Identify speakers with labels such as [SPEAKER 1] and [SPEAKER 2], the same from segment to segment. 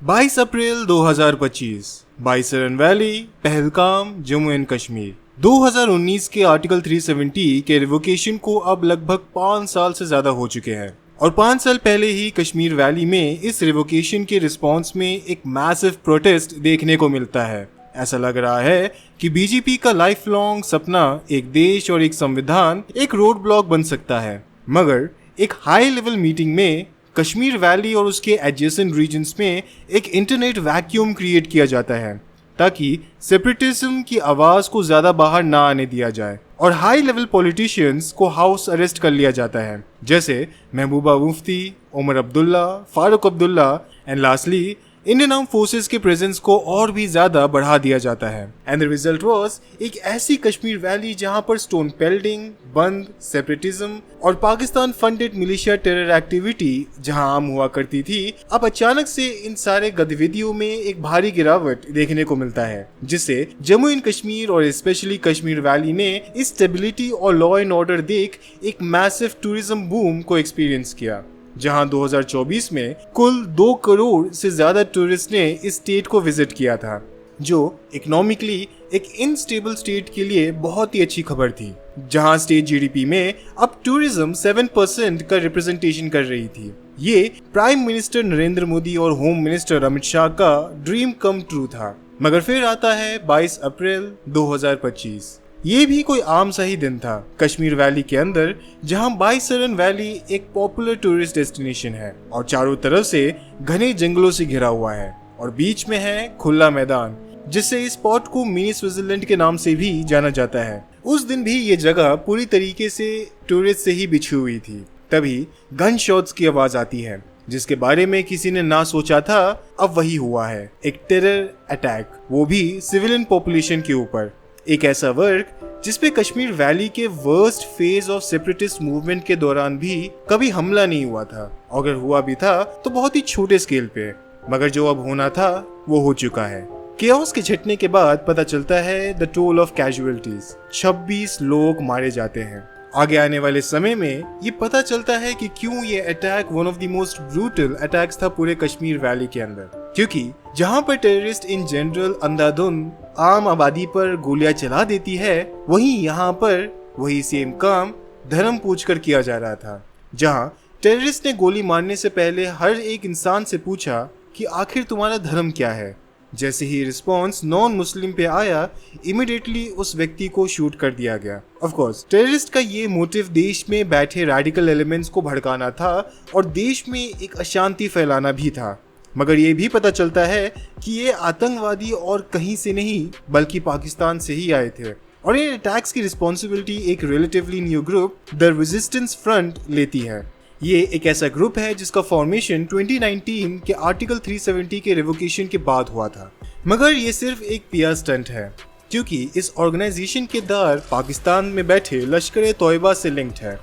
[SPEAKER 1] 22 April 2025 Baisaran valley, Pahalgam, Jammu and Kashmir. 2019 के article 370 के revocation को अब लगभग 5 साल से ज्यादा हो चुके हैं और 5 साल पहले ही कश्मीर वैली में इस रिवोकेशन के रिस्पॉन्स में एक मैसिव प्रोटेस्ट देखने को मिलता है। ऐसा लग रहा है कि बीजेपी का लाइफ लॉन्ग सपना एक देश और एक संविधान एक रोड ब्लॉक बन सकता है, मगर एक हाई लेवल मीटिंग में कश्मीर वैली और उसके एडजेसेंट रीजन्स में एक इंटरनेट वैक्यूम क्रिएट किया जाता है ताकि सेपरेटिज्म की आवाज को ज्यादा बाहर ना आने दिया जाए और हाई लेवल पॉलिटिशियंस को हाउस अरेस्ट कर लिया जाता है, जैसे Mehbooba Mufti, Omar Abdullah, Farooq Abdullah and lastly Indian arm forces के प्रेजेंस को और भी ज्यादा बढ़ा दिया जाता है। एंड द रिजल्ट वाज एक ऐसी कश्मीर वैली जहां पर स्टोन पेल्डिंग, बंद, सेपरेटिज्म और Pakistan funded militia terror activity जहां आम हुआ करती थी, अब अचानक से इन सारे गतिविधियों में एक भारी गिरावट देखने को मिलता है, जिससे जम्मू एंड कश्मीर और स्पेशली कश्मीर वैली ने इस स्टेबिलिटी और लॉ एंड ऑर्डर देख एक मैसिव टूरिज्म बूम को एक्सपीरियंस किया, जहां 2024 में कुल 2 करोड़ से ज्यादा टूरिस्ट ने इस स्टेट को विजिट किया था, जो इकोनॉमिकली एक इनस्टेबल स्टेट के लिए बहुत ही अच्छी खबर थी, जहां स्टेट जीडीपी में अब टूरिज्म 7% का रिप्रेजेंटेशन कर रही थी। ये प्राइम मिनिस्टर नरेंद्र मोदी और होम मिनिस्टर अमित शाह का ड्रीम कम ट्रू था। मगर फिर आता है 22 अप्रैल 2025। ये भी कोई आम सा ही दिन था कश्मीर वैली के अंदर, जहां बाइसरन वैली एक पॉपुलर टूरिस्ट डेस्टिनेशन है और चारों तरफ से घने जंगलों से घिरा हुआ है और बीच में है खुला मैदान, जिससे इस स्पॉट को मिनी स्विट्जरलैंड के नाम से भी जाना जाता है। उस दिन भी ये जगह पूरी तरीके से टूरिस्ट से ही बिछी हुई थी। तभी गन शॉट्स की आवाज आती है, जिसके बारे में किसी ने ना सोचा था, अब वही हुआ है, एक टेरर अटैक, वो भी सिविलियन पॉपुलेशन के ऊपर। एक ऐसा वर्क जिसपे कश्मीर वैली के worst phase of separatist movement के दौरान भी कभी हमला नहीं हुआ था, अगर हुआ भी था तो बहुत ही छोटे स्केल पे, मगर जो अब होना था वो हो चुका है। केओस के छिटने के बाद पता चलता है द टोल ऑफ कैजुअलिटीज, 26 लोग मारे जाते हैं। आगे आने वाले समय में ये पता चलता है कि क्यों ये attack one of the most brutal attacks था पूरे कश्मीर वैली के अंदर, क्योंकि जहां पर टेररिस्ट इन जनरल अंधाधुंध आम आबादी पर गोलियां चला देती है, वहीं यहाँ पर वही सेम काम धर्म पूछकर किया जा रहा था, जहां टेररिस्ट ने गोली मारने से पहले हर एक इंसान से पूछा कि आखिर तुम्हारा धर्म क्या है। जैसे ही रिस्पॉन्स नॉन मुस्लिम पे आया, इमीडिएटली उस व्यक्ति को शूट कर दिया गया। ऑफ कोर्स टेररिस्ट का ये मोटिव देश में बैठे रेडिकल एलिमेंट्स को भड़काना था और देश में एक अशांति फैलाना भी था, मगर ये भी पता चलता है कि ये आतंकवादी और कहीं से नहीं बल्कि पाकिस्तान से ही आए थे और ये अटैक्स की रिस्पॉन्सिबिलिटी एक relatively new group the resistance front लेती है। ये एक ऐसा ग्रुप है जिसका फॉर्मेशन 2019 के आर्टिकल 370 के रिवोकेशन के बाद हुआ था, मगर ये सिर्फ एक पीआर स्टंट है, क्योंकि इस ऑर्गेनाइजेशन के दार पाकिस्तान में बैठे लश्कर तोयबा से लिंक्ड है,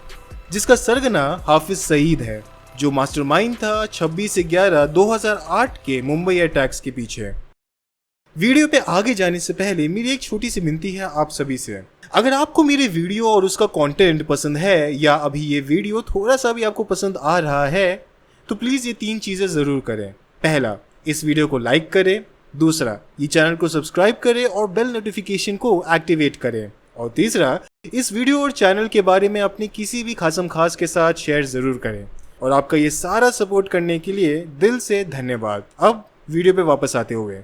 [SPEAKER 1] जिसका सरगना हाफिज सईद है, जो मास्टरमाइंड था 26/11/2008 के मुंबई अटैक्स के पीछे। वीडियो पे आगे जाने से पहले मेरी एक छोटी सी विनती है आप सभी से, अगर आपको मेरे वीडियो और उसका कंटेंट पसंद है या अभी ये वीडियो थोड़ा सा भी आपको पसंद आ रहा है, तो प्लीज ये 3 चीजें जरूर करें। पहला, इस वीडियो को लाइक करें। दूसरा, ये चैनल को सब्सक्राइब करें और बेल नोटिफिकेशन को एक्टिवेट करें। और तीसरा, इस वीडियो और चैनल के बारे में अपने किसी भी खासम खास के साथ शेयर जरूर करें। और आपका ये सारा सपोर्ट करने के लिए दिल से धन्यवाद। अब वीडियो पे वापस आते हुए,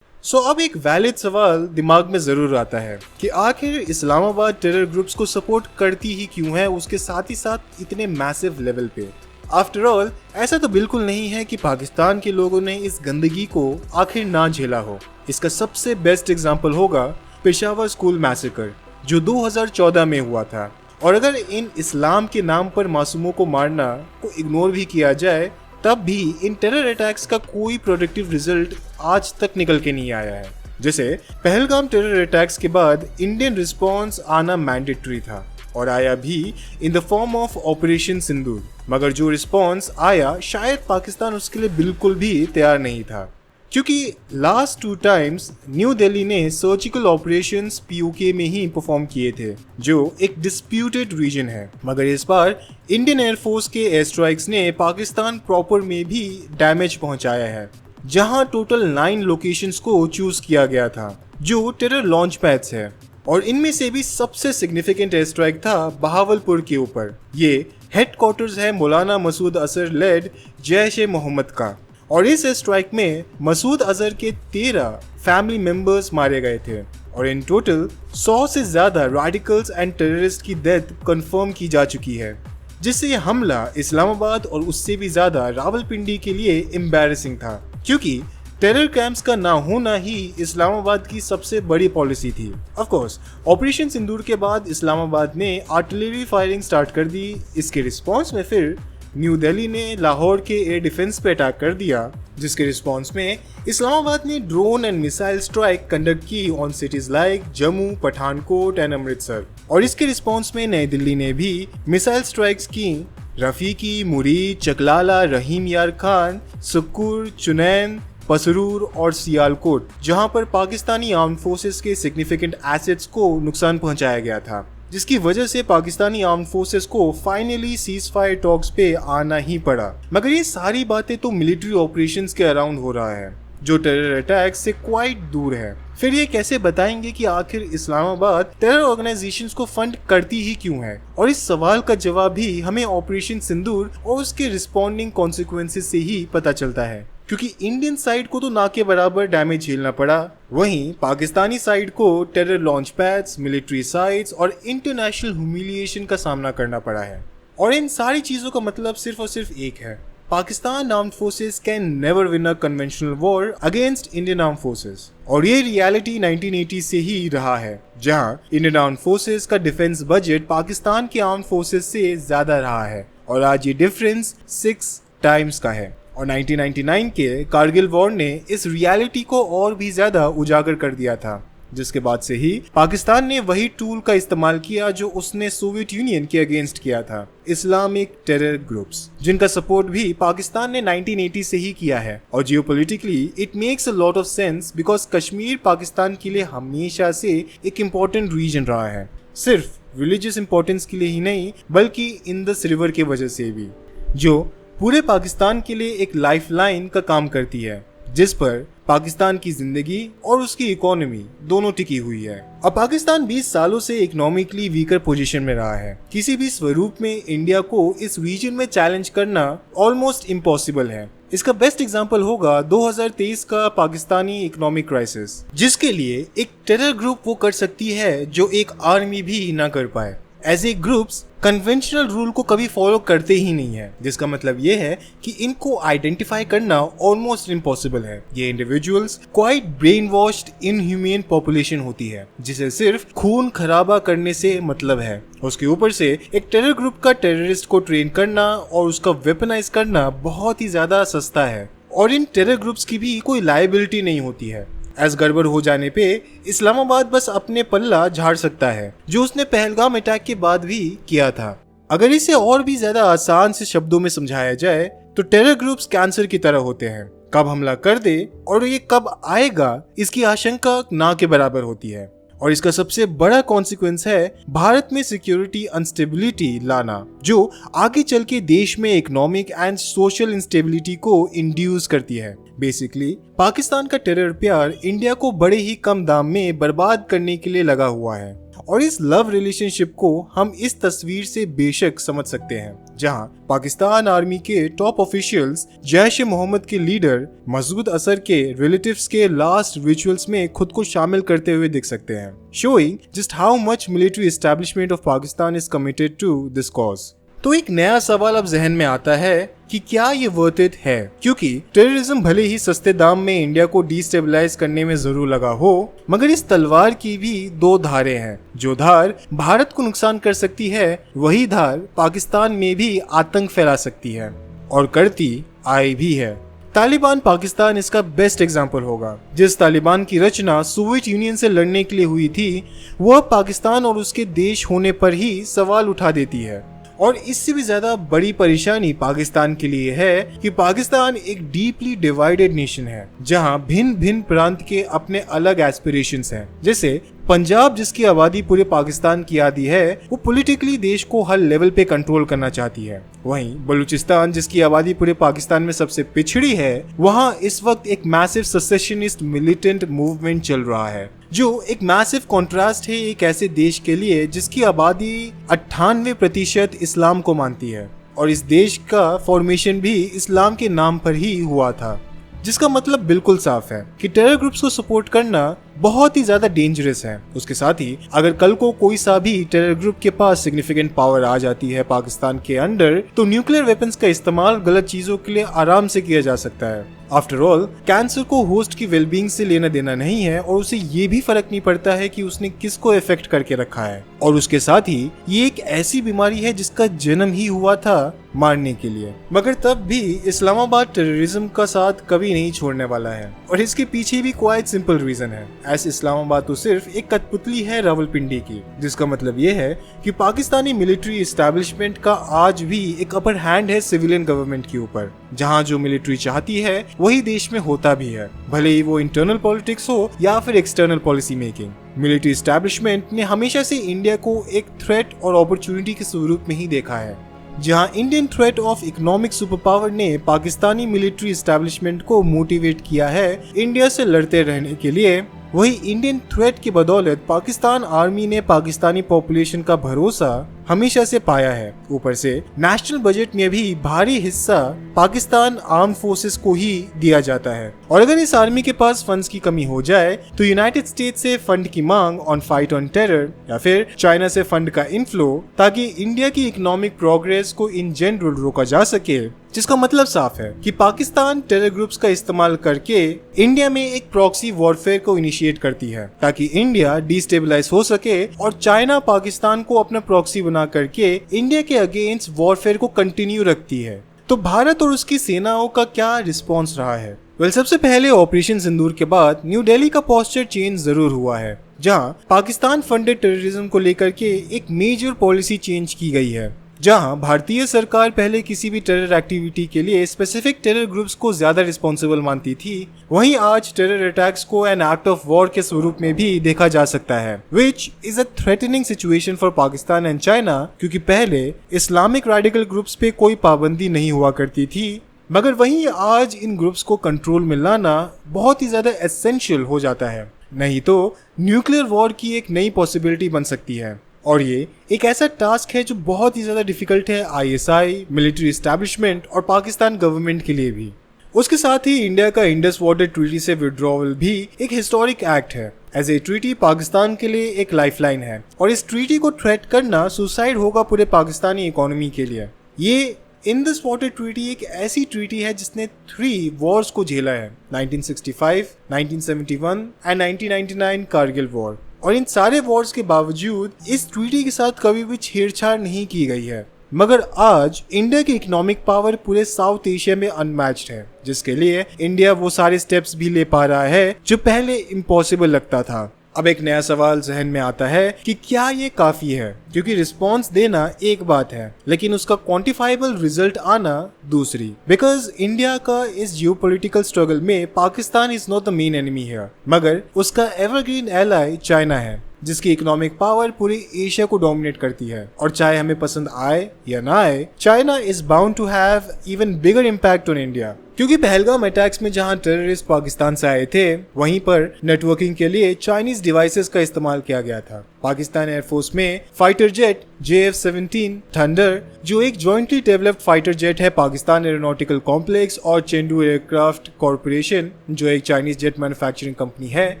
[SPEAKER 1] अब एक वैलिड सवाल दिमाग में जरूर आता है कि आखिर इस्लामाबाद टेरर ग्रुप्स को सपोर्ट करती ही क्यों है, उसके साथ ही साथ इतने मैसिव लेवल पे। आफ्टर ऑल ऐसा तो बिल्कुल नहीं है कि पाकिस्तान के लोगों ने इस गंदगी को आखिर ना झेला हो। इसका सबसे बेस्ट एग्जाम्पल होगा पेशावर स्कूल मैसेकर, जो 2014 में हुआ था। और अगर इन इस्लाम के नाम पर मासूमों को मारना को इग्नोर भी किया जाए, तब भी इन टेरर अटैक्स का कोई प्रोडक्टिव रिजल्ट आज तक निकल के नहीं आया है। जैसे पहलगाम टेरर अटैक्स के बाद इंडियन रिस्पॉन्स आना मैंडेटरी था और आया भी in the form of operation Sindoor, मगर जो रिस्पॉन्स आया शायद पाकिस्तान उसके लिए बिल्कुल भी तैयार नहीं था, क्योंकि लास्ट 2 टाइम्स न्यू दिल्ली ने सर्जिकल ऑपरेशंस पीओके में ही परफॉर्म किए थे, जो एक डिस्प्यूटेड रीजन है, मगर इस बार इंडियन एयरफोर्स के एयर स्ट्राइक्स ने पाकिस्तान प्रॉपर में भी डैमेज पहुंचाया है। जहां टोटल 9 लोकेशंस को चूज किया गया था जो टेरर लॉन्च पैड्स है, और इनमें से भी सबसे सिग्निफिकेंट एयर स्ट्राइक था बहावलपुर के ऊपर। ये हेडक्वार्टर्स है मौलाना मसूद अजहर लेड जैश-ए-मोहम्मद का, और इस एयर स्ट्राइक में मसूद अजहर के 13 फैमिली मेंबर्स मारे गए थे, और इन टोटल 100 से ज्यादा रेडिकल्स एंड टेररिस्ट की डेथ कंफर्म की जा चुकी है, जिससे यह हमला इस्लामाबाद और उससे भी ज्यादा रावलपिंडी के लिए एम्बैरेसिंग था, क्योंकि टेरर कैंप्स का ना होना ही इस्लामाबाद की सबसे बड़ी पॉलिसी थी। ऑफ कोर्स ऑपरेशन सिंदूर के बाद इस्लामाबाद ने आर्टिलरी फायरिंग स्टार्ट कर दी। इसके रिस्पांस में फिर न्यू दिल्ली ने लाहौर के एयर डिफेंस पे अटैक कर दिया, जिसके रिस्पांस में इस्लामाबाद ने drone and missile strike conduct की on cities like Jammu, Pathankot and Amritsar, और इसके रिस्पांस में नई दिल्ली ने भी मिसाइल स्ट्राइक्स की रफीकी, मुरीद, चकलाला, रहीम यार खान, सुक्कुर, चुनैन, पसरूर और सियालकोट, जहां पर पाकिस्तानी आर्म्ड फोर्सेस के सिग्निफिकेंट एसेट्स को नुकसान पहुंचाया गया था, जिसकी वजह से पाकिस्तानी आर्म्ड फोर्सेस को फाइनली सीज फायर टॉक्स पे आना ही पड़ा। मगर ये सारी बातें तो मिलिट्री ऑपरेशंस के अराउंड हो रहा है, जो टेरर अटैक से क्वाइट दूर है। फिर ये कैसे बताएंगे कि आखिर इस्लामाबाद टेरर ऑर्गेनाइजेशंस को फंड करती ही क्यों है? और इस सवाल का जवाब भी हमें ऑपरेशन सिंदूर और उसके रिस्पॉन्डिंग कॉन्सिक्वेंसेस से ही पता चलता है, क्योंकि इंडियन साइड को तो ना के बराबर डैमेज झेलना पड़ा, वहीं पाकिस्तानी साइड को terror launch pads, military sites और इंटरनेशनल ह्यूमिलिएशन का सामना करना पड़ा है। और इन सारी चीजों का मतलब सिर्फ और सिर्फ एक है, Pakistan armed forces can never win a conventional war against Indian armed forces, और ये रियलिटी 1980 से ही रहा है, जहां इंडियन आर्म्ड फोर्सेस का डिफेंस बजट पाकिस्तान के आर्म्ड फोर्सेस से ज्यादा रहा है, और आज ये डिफरेंस 6 टाइम्स का है। और 1999 के कारगिल वॉर ने इस रियलिटी को और भी ज्यादा उजागर कर दिया था, जिसके बाद से ही पाकिस्तान ने वही टूल का इस्तेमाल किया जो उसने सोवियत यूनियन के अगेंस्ट किया था, इस्लामिक टेरर ग्रुप्स, जिनका सपोर्ट भी पाकिस्तान ने 1980 से ही किया है। और geopolitically it makes a lot of sense, because Kashmir Pakistan के लिए हमेशा से एक इम्पोर्टेंट रीजन रहा है, सिर्फ रिलीजियस इंपॉर्टेंस के लिए ही नहीं, बल्कि इंडस रिवर की वजह से भी, जो पूरे पाकिस्तान के लिए एक लाइफलाइन का काम करती है, जिस पर पाकिस्तान की जिंदगी और उसकी इकोनॉमी दोनों टिकी हुई है। अब पाकिस्तान 20 सालों से इकोनॉमिकली वीकर पोजीशन में रहा है। किसी भी स्वरूप में इंडिया को इस रीजन में चैलेंज करना ऑलमोस्ट इम्पॉसिबल है। इसका बेस्ट एग्जांपल होगा 2023 का पाकिस्तानी इकोनॉमिक क्राइसिस, जिसके लिए एक टेरर ग्रुप वो कर सकती है जो एक आर्मी भी ना कर पाए। As a groups conventional rule को कभी फॉलो करते ही नहीं है, जिसका मतलब ये है कि इनको आइडेंटिफाई करना ऑलमोस्ट इम्पॉसिबल है। ये individuals quite brain washed inhuman population होती है, जिसे सिर्फ खून खराबा करने से मतलब है। उसके ऊपर से एक टेरर ग्रुप का टेररिस्ट को ट्रेन करना और उसका वेपनाइज करना बहुत ही ज्यादा सस्ता है, और इन टेरर ग्रुप्स की भी कोई लायबिलिटी नहीं होती है। एस गड़बड़ हो जाने पे इस्लामाबाद बस अपने पल्ला झाड़ सकता है, जो उसने पहलगाम अटैक के बाद भी किया था। अगर इसे और भी ज्यादा आसान से शब्दों में समझाया जाए तो टेरर ग्रुप्स कैंसर की तरह होते हैं, कब हमला कर दे और ये कब आएगा इसकी आशंका ना के बराबर होती है। और इसका सबसे बड़ा कॉन्सिक्वेंस है भारत में सिक्योरिटी अनस्टेबिलिटी लाना, जो आगे चल के देश में इकोनॉमिक एंड सोशल इंस्टेबिलिटी को इंड्यूस करती है। बेसिकली पाकिस्तान का टेरर प्यार इंडिया को बड़े ही कम दाम में बर्बाद करने के लिए लगा हुआ है, और इस लव रिलेशनशिप को हम इस तस्वीर से बेशक समझ सकते हैं, जहां पाकिस्तान आर्मी के टॉप ऑफिशियल्स जैश-ए-मोहम्मद के लीडर मसूद अजहर के रिलेटिव्स के लास्ट रिचुअल्स में खुद को शामिल करते हुए दिख सकते हैं, showing just how much military establishment of Pakistan is committed to this cause. तो एक नया सवाल अब जहन में आता है कि क्या ये वर्थ इट है, क्योंकि टेररिज्म भले ही सस्ते दाम में इंडिया को डिस्टेबलाइज करने में जरूर लगा हो, मगर इस तलवार की भी दो धारें हैं। जो धार भारत को नुकसान कर सकती है, वही धार पाकिस्तान में भी आतंक फैला सकती है, और करती आई भी है। तालिबान पाकिस्तान इसका बेस्ट एग्जाम्पल होगा। जिस तालिबान की रचना सोवियत यूनियन से लड़ने के लिए हुई थी, वह पाकिस्तान और उसके देश होने पर ही सवाल उठा देती है। और इससे भी ज्यादा बड़ी परेशानी पाकिस्तान के लिए है कि पाकिस्तान एक डीपली डिवाइडेड नेशन है, जहां भिन्न भिन्न प्रांत के अपने अलग एस्पिरेशंस हैं। जैसे पंजाब, जिसकी आबादी पूरे पाकिस्तान की आधी है, वो पॉलिटिकली देश को हर लेवल पे कंट्रोल करना चाहती है। वहीं बलूचिस्तान, जिसकी आबादी पूरे पाकिस्तान में सबसे पिछड़ी है, वहां इस वक्त एक मैसिव सेसेशनिस्ट मिलिटेंट मूवमेंट चल रहा है, जो एक मैसिव कॉन्ट्रास्ट है एक ऐसे देश के लिए जिसकी आबादी 98% इस्लाम को मानती है, और इस देश का फॉर्मेशन भी इस्लाम के नाम पर ही हुआ था। जिसका मतलब बिल्कुल साफ है कि टेरर ग्रुप्स को सपोर्ट करना बहुत ही ज्यादा डेंजरस है। उसके साथ ही अगर कल को कोई सा भी टेरर ग्रुप के पास सिग्निफिकेंट पावर आ जाती है पाकिस्तान के अंडर, तो न्यूक्लियर वेपन्स का इस्तेमाल गलत चीजों के लिए आराम से किया जा सकता है। आफ्टर ऑल, कैंसर को होस्ट की वेलबींग से लेना देना नहीं है, और उसे ये भी फर्क नहीं पड़ता है कि उसने किसको इफेक्ट करके रखा है। और उसके साथ ही ये एक ऐसी बीमारी है जिसका जन्म ही हुआ था मारने के लिए। मगर तब भी इस्लामाबाद टेररिज्म का साथ कभी नहीं छोड़ने वाला है, और इसके पीछे भी क्वाइट सिंपल रीजन है। ऐसे इस्लामाबाद तो सिर्फ एक कठपुतली है रावलपिंडी की, जिसका मतलब ये है कि पाकिस्तानी मिलिट्री एस्टैब्लिशमेंट का आज भी एक अपर हैंड है सिविलियन गवर्नमेंट के ऊपर। जहां जो मिलिट्री चाहती है वही देश में होता भी है, भले ही वो इंटरनल पॉलिटिक्स हो या फिर external policy making. Military establishment ने हमेशा से इंडिया को एक थ्रेट और अपॉर्चुनिटी के स्वरूप में ही देखा है। जहां Indian threat of economic super power ने पाकिस्तानी मिलिट्री एस्टैब्लिशमेंट को मोटिवेट किया है इंडिया से लड़ते रहने के लिए, वही इंडियन थ्रेट की बदौलत पाकिस्तान आर्मी ने पाकिस्तानी पॉपुलेशन का भरोसा हमेशा से पाया है। ऊपर से नेशनल बजट में भी भारी हिस्सा पाकिस्तान आर्म फोर्सेस को ही दिया जाता है, और अगर इस आर्मी के पास फंड्स की कमी हो जाए तो यूनाइटेड स्टेट्स से फंड की मांग ऑन फाइट ऑन टेरर, या फिर चाइना से फंड का इनफ्लो, ताकि इंडिया की इकोनॉमिक प्रोग्रेस को इन जनरल रोका जा सके। जिसका मतलब साफ है कि पाकिस्तान टेरर ग्रुप्स का इस्तेमाल करके इंडिया में एक प्रॉक्सी वॉरफेयर को इनिशिएट करती है, ताकि इंडिया डिस्टेबलाइज हो सके, और चाइना पाकिस्तान को अपना प्रॉक्सी बना करके इंडिया के अगेंस्ट वॉरफेयर को कंटिन्यू रखती है। तो भारत और उसकी सेनाओं का क्या रिस्पॉन्स रहा है? सबसे पहले ऑपरेशन सिंदूर के बाद न्यू दिल्ली का पोस्चर चेंज जरूर हुआ है, जहां पाकिस्तान फंडेड टेररिज्म को लेकर के एक मेजर पॉलिसी चेंज की गई है, जहां भारतीय सरकार पहले किसी भी टेरर एक्टिविटी के लिए स्पेसिफिक टेरर ग्रुप्स को ज्यादा रिस्पॉन्सिबल मानती थी, वहीं आज टेरर अटैक्स को एन एक्ट ऑफ वॉर के स्वरूप में भी देखा जा सकता है, which is a threatening situation for Pakistan and China, क्योंकि पहले इस्लामिक रेडिकल ग्रुप्स पे कोई पाबंदी नहीं हुआ करती थी, मगर वहीं आज इन ग्रुप्स को कंट्रोल में लाना बहुत ही ज्यादा एसेंशियल हो जाता है, नहीं तो न्यूक्लियर वॉर की एक नई पॉसिबिलिटी बन सकती है। और ये एक ऐसा टास्क है जो बहुत ही ज्यादा डिफिकल्ट है आईएसआई, मिलिट्री एस्टैब्लिशमेंट और पाकिस्तान गवर्नमेंट के लिए भी। उसके साथ ही इंडिया का इंडस वाटर ट्रीटी से विड्रॉवल भी एक हिस्टोरिक एक्ट है। एज ए ट्रीटी पाकिस्तान के लिए एक लाइफलाइन है, और इस ट्रीटी को थ्रेट करना सुसाइड होगा पूरे पाकिस्तानी इकोनॉमी के लिए। ये इंडस वाटर ट्रीटी एक ऐसी ट्रीटी है जिसने 3 वॉर्स को झेला है, 1965, 1971 एंड 1999 कारगिल वॉर, और इन सारे वॉर्स के बावजूद इस ट्रीटी के साथ कभी भी छेड़छाड़ नहीं की गई है। मगर आज इंडिया की इकोनॉमिक पावर पूरे साउथ एशिया में अनमैच्ड है, जिसके लिए इंडिया वो सारे स्टेप्स भी ले पा रहा है जो पहले इम्पॉसिबल लगता था। अब एक नया सवाल जहन में आता है कि क्या ये काफी है, क्योंकि रिस्पॉन्स देना एक बात है लेकिन उसका क्वांटिफाइबल रिजल्ट आना दूसरी। बिकॉज इंडिया का इस जियोपॉलिटिकल स्ट्रगल में Pakistan is not the main enemy है, मगर उसका एवरग्रीन एलाई चाइना है, जिसकी इकोनॉमिक पावर पूरे एशिया को डोमिनेट करती है। और चाहे हमें पसंद आए या ना आए, China is bound to have even bigger impact on India, क्योंकि पहलगाम अटैक्स में जहां टेररिस्ट पाकिस्तान से आए थे, वहीं पर नेटवर्किंग के लिए चाइनीज डिवाइसेस का इस्तेमाल किया गया था। पाकिस्तान एयरफोर्स में फाइटर जेट JF-17 थंडर, जो एक जॉइंटली डेवलप्ड फाइटर जेट है पाकिस्तान एरोनॉटिकल कॉम्प्लेक्स और चेंडू एयरक्राफ्ट कॉर्पोरेशन, जो एक चाइनीज जेट मैन्युफैक्चरिंग कंपनी है।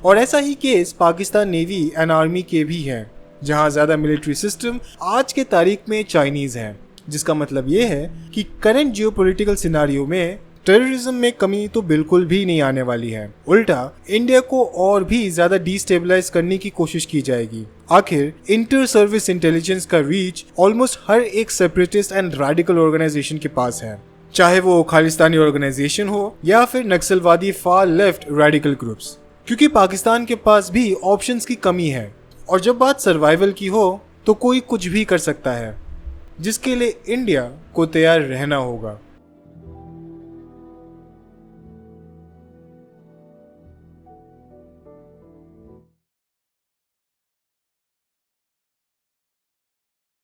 [SPEAKER 1] और ऐसा ही case Pakistan navy and army के भी है, जहां ज्यादा मिलिट्री सिस्टम आज के तारीख में चाइनीज है। जिसका मतलब ये है कि करंट जियोपॉलिटिकल सिनारियो में टेररिज्म में कमी तो बिल्कुल भी नहीं आने वाली है, उल्टा इंडिया को और भी ज्यादा डिस्टेबलाइज करने की कोशिश की जाएगी। आखिर इंटर सर्विस इंटेलिजेंस का रीच ऑलमोस्ट हर एक सेपरेटिस्ट एंड रेडिकल ऑर्गेनाइजेशन के पास है, चाहे वो खालिस्तानी ऑर्गेनाइजेशन हो या फिर नक्सलवादी फार लेफ्ट रेडिकल ग्रुप्स, क्योंकि पाकिस्तान के पास भी ऑप्शंस की कमी है। और जब बात सर्वाइवल की हो तो कोई कुछ भी कर सकता है। जिसके लिए इंडिया को तैयार रहना होगा।